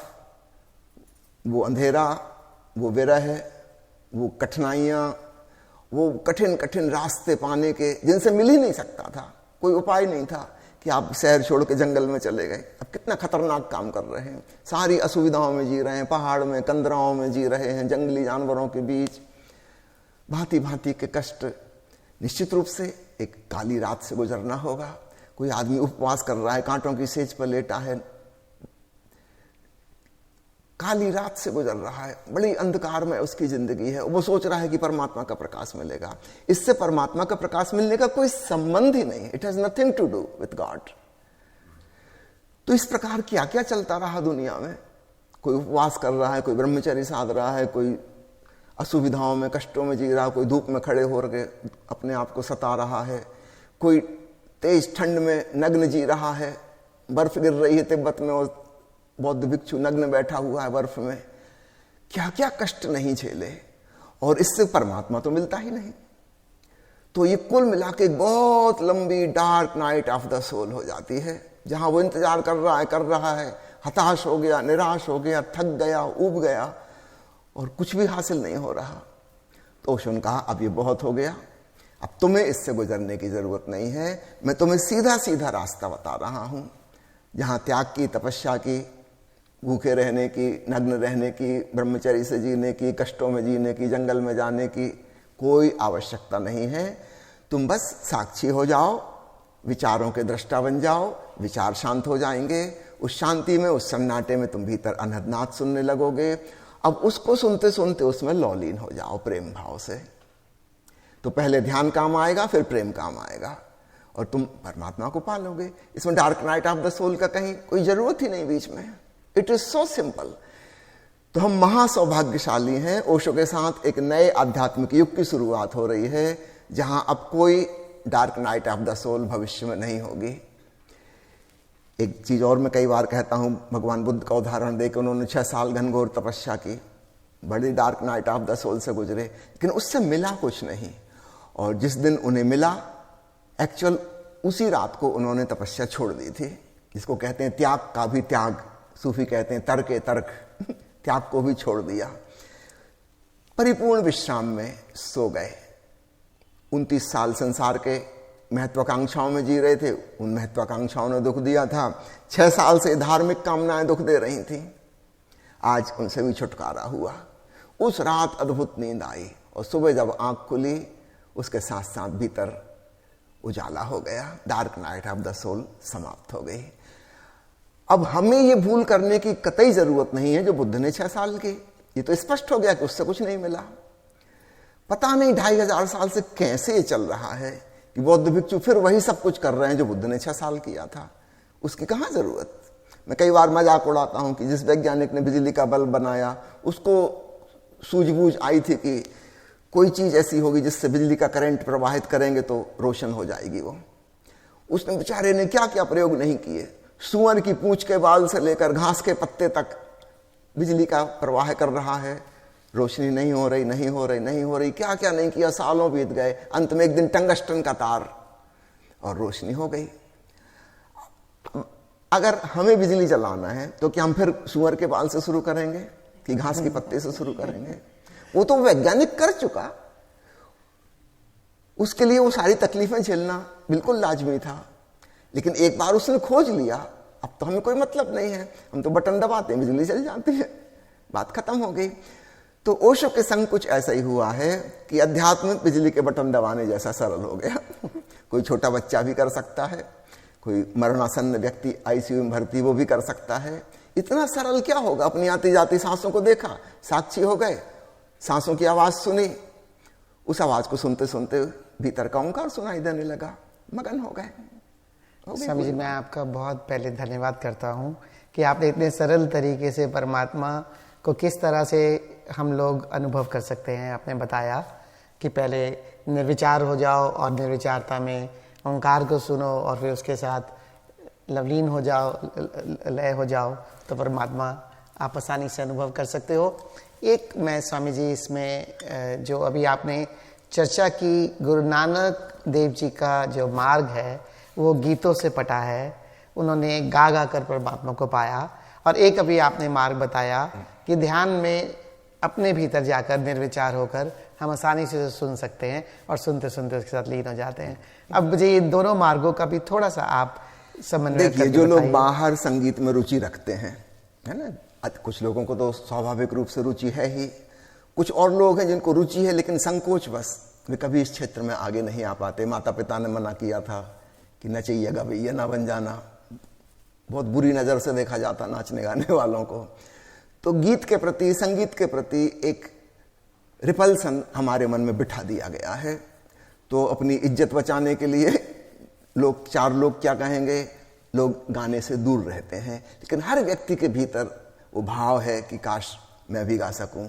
वो अंधेरा, वो विरह, वो कठिनाइयां, वो कठिन कठिन रास्ते पाने के जिनसे मिल ही नहीं सकता था, कोई उपाय नहीं था कि आप शहर छोड़ के जंगल में चले गए। अब कितना खतरनाक काम कर रहे हैं, सारी असुविधाओं में जी रहे हैं, पहाड़ में कंदराओं में जी रहे हैं, जंगली जानवरों के बीच, भांति भांति के कष्ट। निश्चित रूप से एक काली रात से गुजरना होगा। कोई आदमी उपवास कर रहा है, कांटों की सेज पर लेटा है, काली रात से गुजर रहा है, बड़ी अंधकार में उसकी जिंदगी है। वो सोच रहा है कि परमात्मा का प्रकाश मिलेगा। इससे परमात्मा का प्रकाश मिलने का कोई संबंध ही नहीं। It has nothing to do with God. तो इस प्रकार क्या क्या चलता रहा दुनिया में। कोई उपवास कर रहा है, कोई ब्रह्मचर्य साध रहा है, कोई असुविधाओं में कष्टों में जी रहा, कोई धूप में खड़े हो के अपने आप को सता रहा है, कोई तेज ठंड में नग्न जी रहा है, बर्फ गिर रही है तिब्बत में और बौद्ध भिक्षु नग्न बैठा हुआ है बर्फ में। क्या क्या कष्ट नहीं झेले, और इससे परमात्मा तो मिलता ही नहीं। तो ये कुल मिला के एक बहुत लंबी dark night of the soul हो जाती है, जहां वो इंतजार कर रहा है, हताश हो गया, निराश हो गया, थक गया, ऊब गया और कुछ भी हासिल नहीं हो रहा। तो ओशो ने कहा अब ये बहुत हो गया, अब तुम्हें इससे गुजरने की जरूरत नहीं है। मैं तुम्हें सीधा सीधा रास्ता बता रहा हूं, जहां त्याग की, तपस्या की, भूखे रहने की, नग्न रहने की, ब्रह्मचर्य से जीने की, कष्टों में जीने की, जंगल में जाने की कोई आवश्यकता नहीं है। तुम बस साक्षी हो जाओ, विचारों के दृष्टा बन जाओ, विचार शांत हो जाएंगे। उस शांति में, उस सन्नाटे में तुम भीतर अनहद नाद सुनने लगोगे। अब उसको सुनते सुनते उसमें लौलीन हो जाओ प्रेम भाव से। तो पहले ध्यान काम आएगा, फिर प्रेम काम आएगा और तुम परमात्मा को पालोगे। इसमें dark night of the soul का कहीं कोई जरूरत ही नहीं बीच में। It is so simple. तो हम महासौभाग्यशाली हैं। ओशो के साथ एक नए आध्यात्मिक युग की शुरुआत हो रही है, जहां अब कोई dark night of the soul भविष्य में नहीं होगी। एक चीज और मैं कई बार कहता हूं, भगवान बुद्ध का उदाहरण देकर उन्होंने 6 साल घनघोर तपस्या की, बड़ी dark night of the soul से गुजरे, लेकिन उससे मिला कुछ नहीं। और जिस दिन उन्हें मिला, एक्चुअल उसी रात को उन्होंने तपस्या छोड़ दी थी, जिसको कहते हैं त्याग का भी त्याग, सूफी कहते हैं तर्क तर्क, त्याग को भी छोड़ दिया, परिपूर्ण विश्राम में सो गए। 29 साल संसार के महत्वाकांक्षाओं में जी रहे थे, उन महत्वाकांक्षाओं ने दुख दिया था। 6 साल से धार्मिक कामनाएं दुख दे रही थी, आज उनसे भी छुटकारा हुआ। उस रात अद्भुत नींद आई और सुबह जब आंख खुली उसके साथ साथ भीतर उजाला हो गया, dark night of the soul समाप्त हो गई। अब हमें ये भूल करने की कतई जरूरत नहीं है जो बुद्ध ने 6 साल की, ये तो स्पष्ट हो गया कि उससे कुछ नहीं मिला। पता नहीं 2500 साल से कैसे ये चल रहा है कि बौद्ध भिक्षु फिर वही सब कुछ कर रहे हैं जो बुद्ध ने 6 साल किया था, उसकी कहां जरूरत। मैं कई बार मजाक उड़ाता हूं कि जिस वैज्ञानिक ने बिजली का बल्ब बनाया उसको सूझबूझ आई थी कि कोई चीज ऐसी होगी जिससे बिजली का करंट प्रवाहित करेंगे तो रोशन हो जाएगी वो। उसने बेचारे ने क्या क्या प्रयोग नहीं किए, सुअर की पूंछ के बाल से लेकर घास के पत्ते तक बिजली का प्रवाह कर रहा है, रोशनी नहीं हो रही, नहीं हो रही, नहीं हो रही, क्या क्या नहीं किया, सालों बीत गए। अंत में एक दिन टंगस्टन का तार और रोशनी हो गई। अगर हमें बिजली जलाना है तो क्या हम फिर सुअर के बाल से शुरू करेंगे कि घास के पत्ते से शुरू करेंगे? वो तो वैज्ञानिक कर चुका, उसके लिए वो सारी तकलीफें झेलना बिल्कुल लाजमी था। लेकिन एक बार उसने खोज लिया, अब तो हमें कोई मतलब नहीं है, हम तो बटन दबाते हैं बिजली चल जाती है, बात खत्म हो गई। तो ओशो के संग कुछ ऐसा ही हुआ है कि अध्यात्म बिजली के बटन दबाने जैसा सरल हो गया। कोई छोटा बच्चा भी कर सकता है, कोई मरणासन्न व्यक्ति आईसीयू में भर्ती वो भी कर सकता है। इतना सरल क्या होगा? अपनी आती जाती सांसों को देखा, साक्षी हो गए, सांसों की आवाज सुनी, उस आवाज को सुनते सुनते भीतर का ओंकार सुनाई देने लगा, मगन हो गए। स्वामी जी, मैं आपका बहुत पहले धन्यवाद करता हूँ कि आपने इतने सरल तरीके से परमात्मा को किस तरह से हम लोग अनुभव कर सकते हैं आपने बताया कि पहले निर्विचार हो जाओ और निर्विचारता में ओंकार को सुनो और फिर उसके साथ लवलीन हो जाओ, लय हो जाओ, तो परमात्मा आप आसानी से अनुभव कर सकते हो। एक मैं स्वामी जी इसमें जो अभी आपने चर्चा की, गुरु नानक देव जी का जो मार्ग है वो गीतों से पटा है, उन्होंने गा गा कर परमात्मा को पाया। और एक अभी आपने मार्ग बताया कि ध्यान में अपने भीतर जाकर निर्विचार होकर हम आसानी से सुन सकते हैं और सुनते सुनते उसके साथ लीन हो जाते हैं। अब मुझे ये दोनों मार्गों का भी थोड़ा सा आप समन्वय देखिए, जो लोग बाहर संगीत में रुचि रखते हैं, है ना, कुछ लोगों को तो स्वाभाविक रूप से रुचि है ही, कुछ और लोग हैं जिनको रुचि है लेकिन संकोच बस वे कभी इस क्षेत्र में आगे नहीं आ पाते। माता पिता ने मना किया था कि नचैया गवैया ना बन जाना, बहुत बुरी नजर से देखा जाता नाचने गाने वालों को। तो गीत के प्रति, संगीत के प्रति एक रिपल्सन हमारे मन में बिठा दिया गया है। तो अपनी इज्जत बचाने के लिए लोग, 4 लोग क्या कहेंगे, लोग गाने से दूर रहते हैं। लेकिन हर व्यक्ति के भीतर वो भाव है कि काश मैं भी गा सकूं।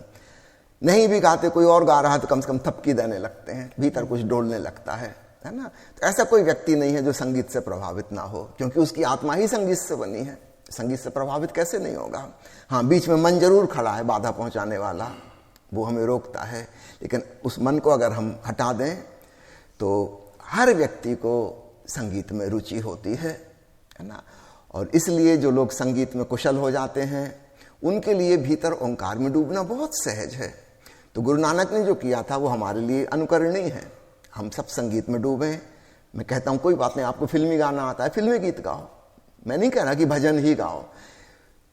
नहीं भी गाते, कोई और गा रहा है तो कम से कम थपकी देने लगते हैं, भीतर कुछ डोलने लगता है ना। तो ऐसा कोई व्यक्ति नहीं है जो संगीत से प्रभावित ना हो, क्योंकि उसकी आत्मा ही संगीत से बनी है। संगीत से प्रभावित कैसे नहीं होगा? हाँ, बीच में मन जरूर खड़ा है बाधा पहुंचाने वाला, वो हमें रोकता है। लेकिन उस मन को अगर हम हटा दें तो हर व्यक्ति को संगीत में रुचि होती है ना। और इसलिए जो लोग संगीत में कुशल हो जाते हैं उनके लिए भीतर ओंकार में डूबना बहुत सहज है। तो गुरु नानक ने जो किया था वो हमारे लिए अनुकरणीय है। हम सब संगीत में डूबे। मैं कहता हूं कोई बात नहीं, आपको फिल्मी गाना आता है, फिल्मी गीत गाओ। मैं नहीं कह रहा कि भजन ही गाओ,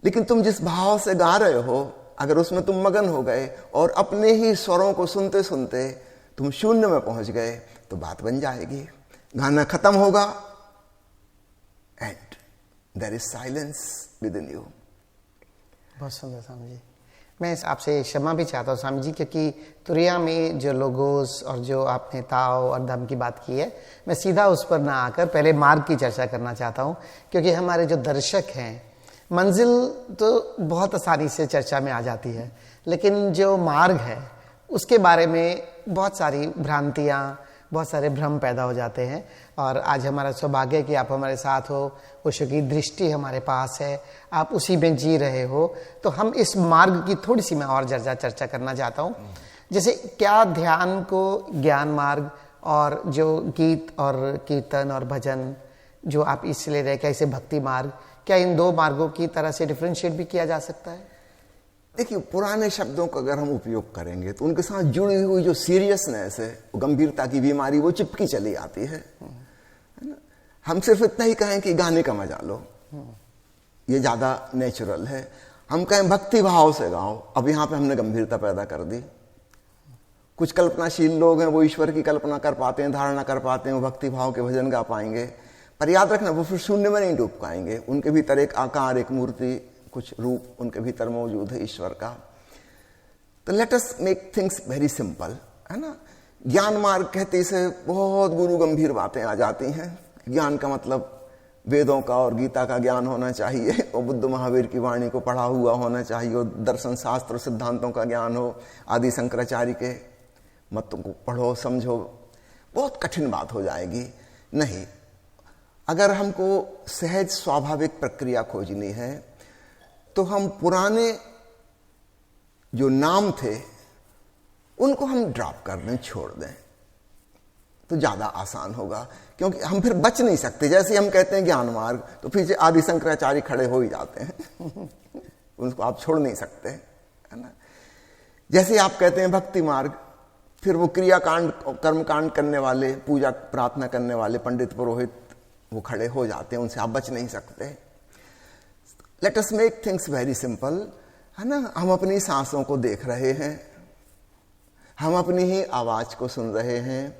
लेकिन तुम जिस भाव से गा रहे हो, अगर उसमें तुम मगन हो गए और अपने ही स्वरों को सुनते सुनते तुम शून्य में पहुंच गए तो बात बन जाएगी। गाना खत्म होगा and there is silence within you. बहुत सुंदर स्वामी जी। मैं आपसे क्षमा भी चाहता हूँ स्वामी जी, क्योंकि तुरिया में जो लोगोस और जो आपने ताओ और धम्म की बात की है, मैं सीधा उस पर ना आकर पहले मार्ग की चर्चा करना चाहता हूँ। क्योंकि हमारे जो दर्शक हैं, मंजिल तो बहुत आसानी से चर्चा में आ जाती है, लेकिन जो मार्ग है उसके बारे में बहुत सारी भ्रांतियाँ, बहुत सारे भ्रम पैदा हो जाते हैं। और आज हमारा सौभाग्य है कि आप हमारे साथ हो, ओशो की दृष्टि हमारे पास है, आप उसी में जी रहे हो। तो हम इस मार्ग की थोड़ी सी मैं और चर्चा करना चाहता हूँ। जैसे क्या ध्यान को ज्ञान मार्ग और जो गीत और कीर्तन और भजन जो आप इसलिए रहे, कैसे भक्ति मार्ग, क्या इन दो मार्गों की तरह से डिफरेंशिएट भी किया जा सकता है? देखिए, पुराने शब्दों का अगर हम उपयोग करेंगे तो उनके साथ जुड़ी हुई जो सीरियसनेस है, गंभीरता की बीमारी, वो चिपकी चली आती है ना। हम सिर्फ इतना ही कहें कि गाने का मजा लो, ये ज्यादा नेचुरल है। हम कहें भक्ति भाव से गाओ, अब यहां पे हमने गंभीरता पैदा कर दी। कुछ कल्पनाशील लोग हैं, वो ईश्वर की कल्पना कर पाते हैं, धारणा कर पाते हैं, वो भक्ति भाव के भजन गा पाएंगे, पर याद रखना वो फिर शून्य में नहीं डूब पाएंगे। उनके भीतर एक आकार, एक मूर्ति, कुछ रूप उनके भीतर मौजूद है ईश्वर का। तो let us make things very simple, है ना। ज्ञान मार्ग कहते से बहुत गुरु गंभीर बातें आ जाती हैं। ज्ञान का मतलब वेदों का और गीता का ज्ञान होना चाहिए, और बुद्ध महावीर की वाणी को पढ़ा हुआ होना चाहिए, और दर्शन शास्त्र सिद्धांतों का ज्ञान हो, आदि शंकराचार्य के मतों को पढ़ो समझो। बहुत कठिन बात हो जाएगी। नहीं, अगर हमको सहज स्वाभाविक प्रक्रिया खोजनी है तो हम पुराने जो नाम थे उनको हम ड्रॉप कर दें, छोड़ दें, तो ज्यादा आसान होगा। क्योंकि हम फिर बच नहीं सकते। जैसे हम कहते हैं ज्ञान मार्ग, तो पीछे आदि शंकराचार्य खड़े हो ही जाते हैं उनको आप छोड़ नहीं सकते, है ना। जैसे आप कहते हैं भक्ति मार्ग, फिर वो क्रियाकांड कर्मकांड करने वाले, पूजा प्रार्थना करने वाले पंडित पुरोहित वो खड़े हो जाते हैं, उनसे आप बच नहीं सकते। Let us make things very simple, है ना। हम अपनी सांसों को देख रहे हैं, हम अपनी ही आवाज को सुन रहे हैं,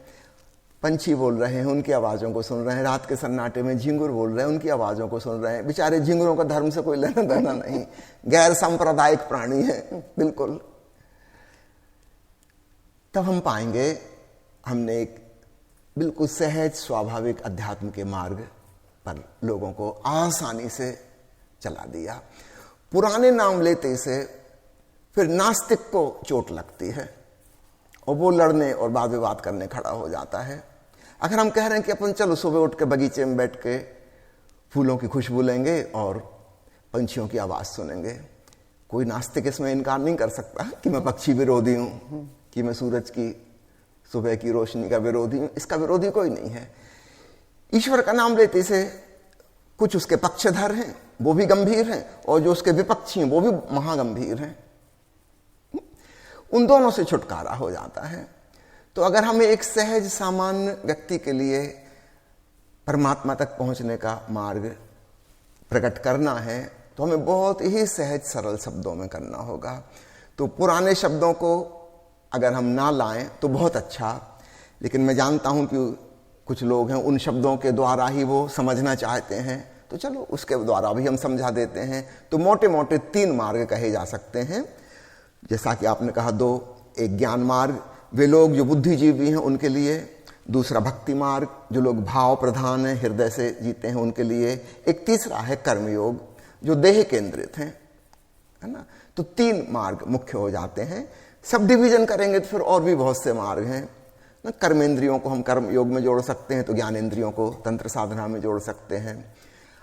पंछी बोल रहे हैं उनकी आवाजों को सुन रहे हैं, रात के सन्नाटे में झिंगुर बोल रहे हैं उनकी आवाजों को सुन रहे हैं। बेचारे झिंगुरों का धर्म से कोई लेना देना नहीं, गैर सांप्रदायिक प्राणी है बिल्कुल। तब हम पाएंगे हमने एक बिल्कुल सहज स्वाभाविक अध्यात्म के मार्ग पर लोगों को आसानी से चला दिया। पुराने नाम लेते से फिर नास्तिक को चोट लगती है और वो लड़ने और वाद विवाद करने खड़ा हो जाता है। अगर हम कह रहे हैं कि अपन चलो सुबह उठ के बगीचे में बैठ के फूलों की खुशबू लेंगे और पंछियों की आवाज सुनेंगे, कोई नास्तिक इसमें इनकार नहीं कर सकता कि मैं पक्षी विरोधी हूं, कि मैं सूरज की सुबह की रोशनी का विरोधी हूं। इसका विरोधी कोई नहीं है। ईश्वर का नाम लेते से कुछ उसके पक्षधर हैं, वो भी गंभीर हैं, और जो उसके विपक्षी हैं वो भी महागंभीर हैं। उन दोनों से छुटकारा हो जाता है। तो अगर हमें एक सहज सामान्य व्यक्ति के लिए परमात्मा तक पहुंचने का मार्ग प्रकट करना है तो हमें बहुत ही सहज सरल शब्दों में करना होगा। तो पुराने शब्दों को अगर हम ना लाएं तो बहुत अच्छा, लेकिन मैं जानता हूं कि कुछ लोग हैं उन शब्दों के द्वारा ही वो समझना चाहते हैं, तो चलो उसके द्वारा भी हम समझा देते हैं। तो मोटे मोटे 3 मार्ग कहे जा सकते हैं, जैसा कि आपने कहा 2। एक ज्ञान मार्ग, वे लोग जो बुद्धिजीवी हैं उनके लिए। दूसरा भक्ति मार्ग, जो लोग भाव प्रधान हैं, हृदय से जीते हैं उनके लिए। एक तीसरा है कर्मयोग, जो देह केंद्रित हैं, है ना। तो 3 मार्ग मुख्य हो जाते हैं। सब डिवीजन करेंगे तो फिर और भी बहुत से मार्ग हैं ना। कर्मेंद्रियों को हम कर्म योग में जोड़ सकते हैं, तो ज्ञानेंद्रियों को तंत्र साधना में जोड़ सकते हैं।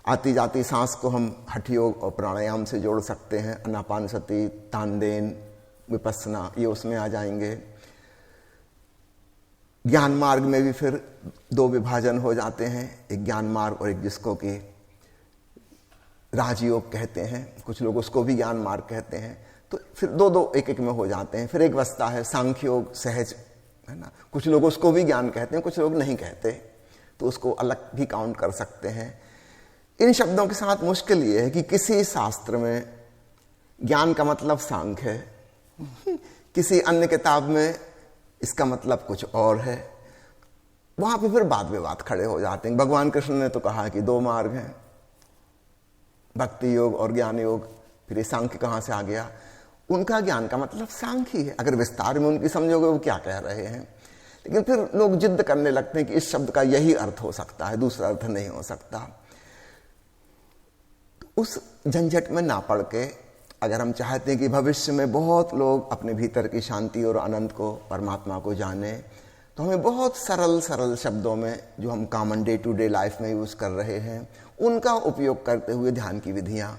आती जाती सांस को हम हठ योग और प्राणायाम से जोड़ सकते हैं। आनापानसति, तानदेन, विपस्सना, ये उसमें आ जाएंगे। ज्ञान मार्ग में भी फिर 2 विभाजन हो जाते हैं, एक ज्ञान मार्ग और एक जिसको कि राजयोग कहते हैं, कुछ लोग उसको भी ज्ञान मार्ग कहते हैं। तो फिर 2-2 एक में हो जाते हैं। फिर एक बचता है सांख्य योग, सहज, है ना। कुछ लोग उसको भी ज्ञान कहते हैं, कुछ लोग नहीं कहते, तो उसको अलग भी काउंट कर सकते हैं। इन शब्दों के साथ मुश्किल ये है कि किसी शास्त्र में ज्ञान का मतलब सांख्य है, किसी अन्य किताब में इसका मतलब कुछ और है। वहां पे फिर वाद विवाद खड़े हो जाते हैं। भगवान कृष्ण ने तो कहा कि 2 मार्ग हैं, भक्ति योग और ज्ञान योग। फिर ये सांख्य कहां से आ गया? उनका ज्ञान का मतलब सांख्य ही है। अगर विस्तार में उनकी समझोगे वो क्या कह रहे हैं, लेकिन फिर लोग जिद करने लगते हैं कि इस शब्द का यही अर्थ हो सकता है, दूसरा अर्थ नहीं हो सकता। उस झंझट में ना पड़ के अगर हम चाहते हैं कि भविष्य में बहुत लोग अपने भीतर की शांति और आनंद को, परमात्मा को जाने, तो हमें बहुत सरल सरल शब्दों में जो हम common day to day life में यूज कर रहे हैं उनका उपयोग करते हुए ध्यान की विधियां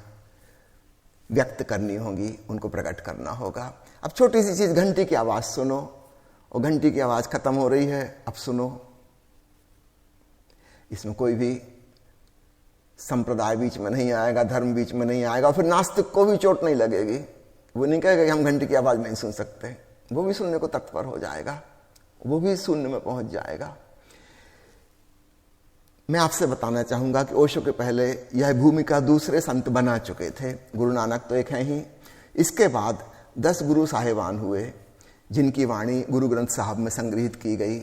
व्यक्त करनी होंगी, उनको प्रकट करना होगा। अब छोटी सी चीज, घंटी की आवाज सुनो और घंटी की आवाज खत्म हो रही है, अब सुनो। इसमें कोई भी संप्रदाय बीच में नहीं आएगा, धर्म बीच में नहीं आएगा, फिर नास्तिक को भी चोट नहीं लगेगी। वो नहीं कहेगा कि हम घंटी की आवाज नहीं सुन सकते, वो भी सुनने को तत्पर हो जाएगा, वो भी शून्य में पहुंच जाएगा। मैं आपसे बताना चाहूंगा कि ओशो के पहले यह भूमिका दूसरे संत बना चुके थे। गुरु नानक तो एक हैं ही, इसके बाद 10 गुरु साहिबान हुए जिनकी वाणी गुरु ग्रंथ साहब में संग्रहित की गई।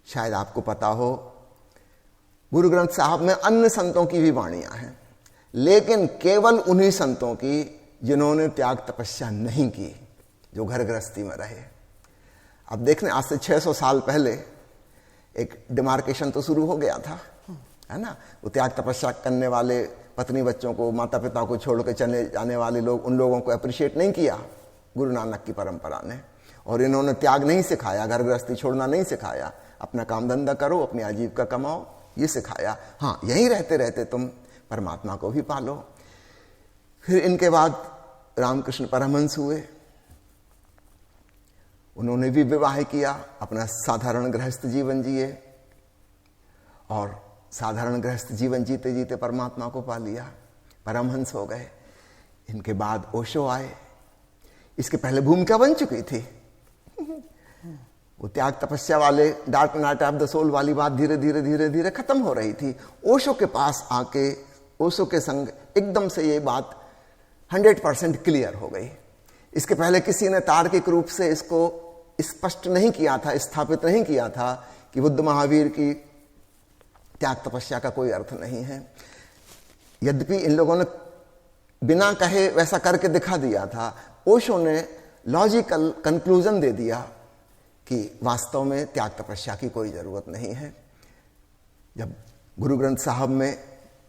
शायद आपको पता हो, गुरु ग्रंथ साहब में अन्य संतों की भी वाणियां हैं, लेकिन केवल उन्हीं संतों की जिन्होंने त्याग तपस्या नहीं की, जो घर गृहस्थी में रहे। अब देखने, आज से 600 साल पहले एक डिमार्केशन तो शुरू हो गया था, है ना। वो त्याग तपस्या करने वाले, पत्नी बच्चों को, माता पिता को छोड़ के चले जाने वाले लोग, उन लोगों को अप्रिशिएट नहीं किया गुरु नानक की परंपरा ने। और इन्होंने त्याग नहीं सिखाया, घर गृहस्थी छोड़ना नहीं सिखाया, अपना काम धंधा करो, अपनी आजीविका कमाओ, ये सिखाया। हाँ, यहीं रहते रहते तुम परमात्मा को भी पालो। फिर इनके बाद रामकृष्ण परमहंस हुए, उन्होंने भी विवाह किया, अपना साधारण गृहस्थ जीवन जिए और साधारण गृहस्थ जीवन जीते जीते परमात्मा को पा लिया, परमहंस हो गए। इनके बाद ओशो आए, इसके पहले भूमिका बन चुकी थी। वो त्याग तपस्या वाले dark night of the soul वाली बात धीरे धीरे धीरे धीरे खत्म हो रही थी। ओशो के पास आके, ओशो के संग एकदम से ये बात 100% क्लियर हो गई। इसके पहले किसी ने तार्किक रूप से इसको स्पष्ट नहीं किया था, स्थापित नहीं किया था कि बुद्ध महावीर की त्याग तपस्या का कोई अर्थ नहीं है। यद्यपि इन लोगों ने बिना कहे वैसा करके दिखा दिया था, ओशो ने लॉजिकल कंक्लूजन दे दिया कि वास्तव में त्याग तपस्या की कोई जरूरत नहीं है। जब गुरु ग्रंथ साहब में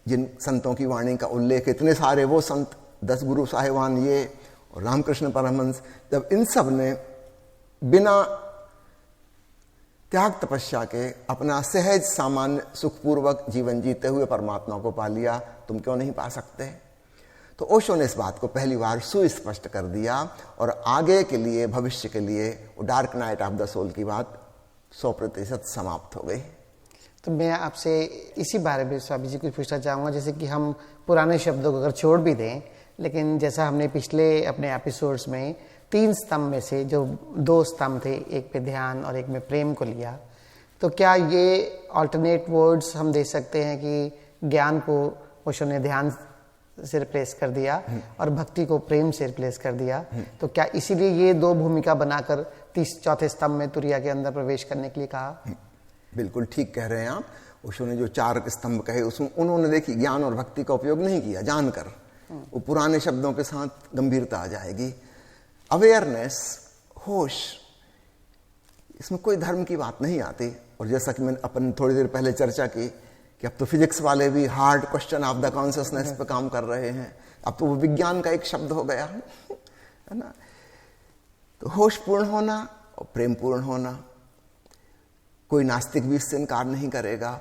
जिन संतों की वाणी का उल्लेख, इतने सारे वो संत, 10 गुरु साहिबान ये और रामकृष्ण परमहंस, जब इन सब ने बिना त्याग तपस्या के अपना सहज सामान्य सुखपूर्वक जीवन जीते हुए परमात्मा को पा लिया, तुम क्यों नहीं पा सकते? तो ओशो ने इस बात को पहली बार सुस्पष्ट कर दिया और आगे के लिए, भविष्य के लिए वो dark night of the soul की बात 100% समाप्त हो गई। तो मैं आपसे इसी बारे में स्वामी जी कुछ पूछना चाहूँगा। जैसे कि हम पुराने शब्दों को अगर छोड़ भी दें, लेकिन जैसा हमने पिछले अपने एपिसोड्स में 3 स्तंभ में से जो 2 स्तंभ थे, एक पे ध्यान और एक में प्रेम को लिया, तो क्या ये ऑल्टरनेट वर्ड्स हम दे सकते हैं कि ज्ञान को ओशो ने ध्यान से रिप्लेस कर दिया और भक्ति को प्रेम से रिप्लेस कर दिया? तो क्या इसीलिए ये 2 भूमिका बनाकर 4थे स्तंभ में तुरिया के अंदर प्रवेश करने के लिए कहा? बिल्कुल ठीक कह रहे हैं आप। ओशो ने जो 4 स्तंभ कहे, उसमें उन्होंने देखी ज्ञान और भक्ति का उपयोग नहीं किया जानकर। वो पुराने शब्दों के साथ गंभीरता आ जाएगी। अवेयरनेस, होश, इसमें कोई धर्म की बात नहीं आती। और जैसा कि मैंने अपन थोड़ी देर पहले चर्चा की कि अब तो फिजिक्स वाले भी hard question of the consciousness पे काम कर रहे हैं, अब तो वो विज्ञान का एक शब्द हो गया है ना। तो होशपूर्ण होना और प्रेम पूर्ण होना, कोई नास्तिक भी इससे इनकार नहीं करेगा।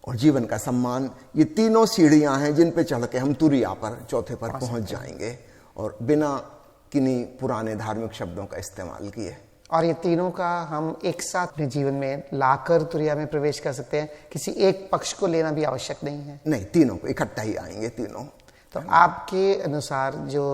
और जीवन का सम्मान, ये तीनों सीढ़ियां हैं जिन पे चढ़ के हम तुरिया पर, चौथे पर पहुंच जाएंगे, और बिना किन्हीं पुराने धार्मिक शब्दों का इस्तेमाल किए। और ये तीनों का हम एक साथ अपने जीवन में लाकर तुरिया में प्रवेश कर सकते हैं, किसी एक पक्ष को लेना भी आवश्यक नहीं है। नहीं, तीनों को इकट्ठा ही आएंगे तीनों। तो आपके अनुसार जो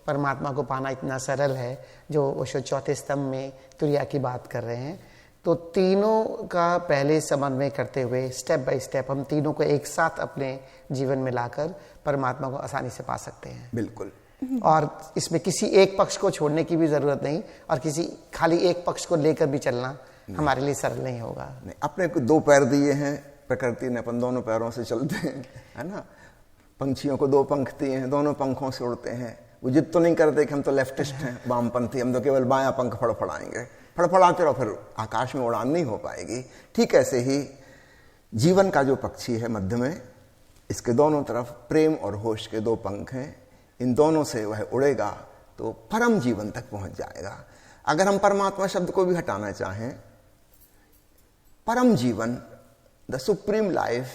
परमात्मा को पाना इतना सरल है, जो ओशो 4थे स्तंभ में तुरिया की बात कर रहे हैं, तो तीनों का पहले समन्वय करते हुए स्टेप बाय स्टेप हम तीनों को एक साथ अपने जीवन में लाकर परमात्मा को आसानी से पा सकते हैं। बिल्कुल। और इसमें किसी एक पक्ष को छोड़ने की भी जरूरत नहीं, और किसी खाली एक पक्ष को लेकर भी चलना हमारे लिए सरल नहीं होगा। नहीं, अपने को 2 पैर दिए हैं प्रकृति ने, अपन दोनों पैरों से चलते हैं, है ना। पंछियों को 2 पंख दिए हैं, दोनों पंखों से उड़ते हैं। वो जिद तो नहीं करते कि हम तो लेफ्टिस्ट हैं, वामपंथी, हम तो केवल बायां पंख फड़फड़ाएंगे। फड़फड़ाते रहो, फिर आकाश में उड़ान नहीं हो पाएगी। ठीक ऐसे ही जीवन का जो पक्षी है मध्य में, इसके दोनों तरफ प्रेम और होश के 2 पंख हैं। इन दोनों से वह उड़ेगा तो परम जीवन तक पहुंच जाएगा। अगर हम परमात्मा शब्द को भी हटाना चाहें, परम जीवन, द सुप्रीम लाइफ,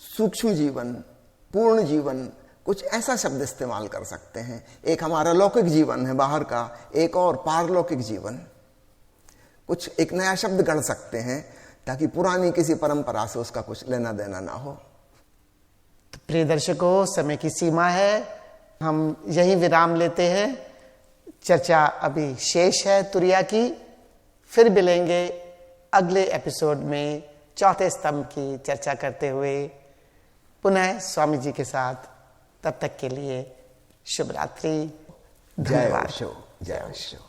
सूक्ष्म जीवन, पूर्ण जीवन, कुछ ऐसा शब्द इस्तेमाल कर सकते हैं। एक हमारा लौकिक जीवन है बाहर का, एक और पारलौकिक जीवन। कुछ एक नया शब्द गढ़ सकते हैं, ताकि पुरानी किसी परंपरा से उसका कुछ लेना देना ना हो। तो प्रिय दर्शकों, समय की सीमा है, हम यहीं विराम लेते हैं। चर्चा अभी शेष है तुरिया की। फिर मिलेंगे अगले एपिसोड में चौथे स्तंभ की चर्चा करते हुए पुनः स्वामी जी के साथ। तब तक के लिए शुभ रात्रि। जय ओशो, जय ओशो।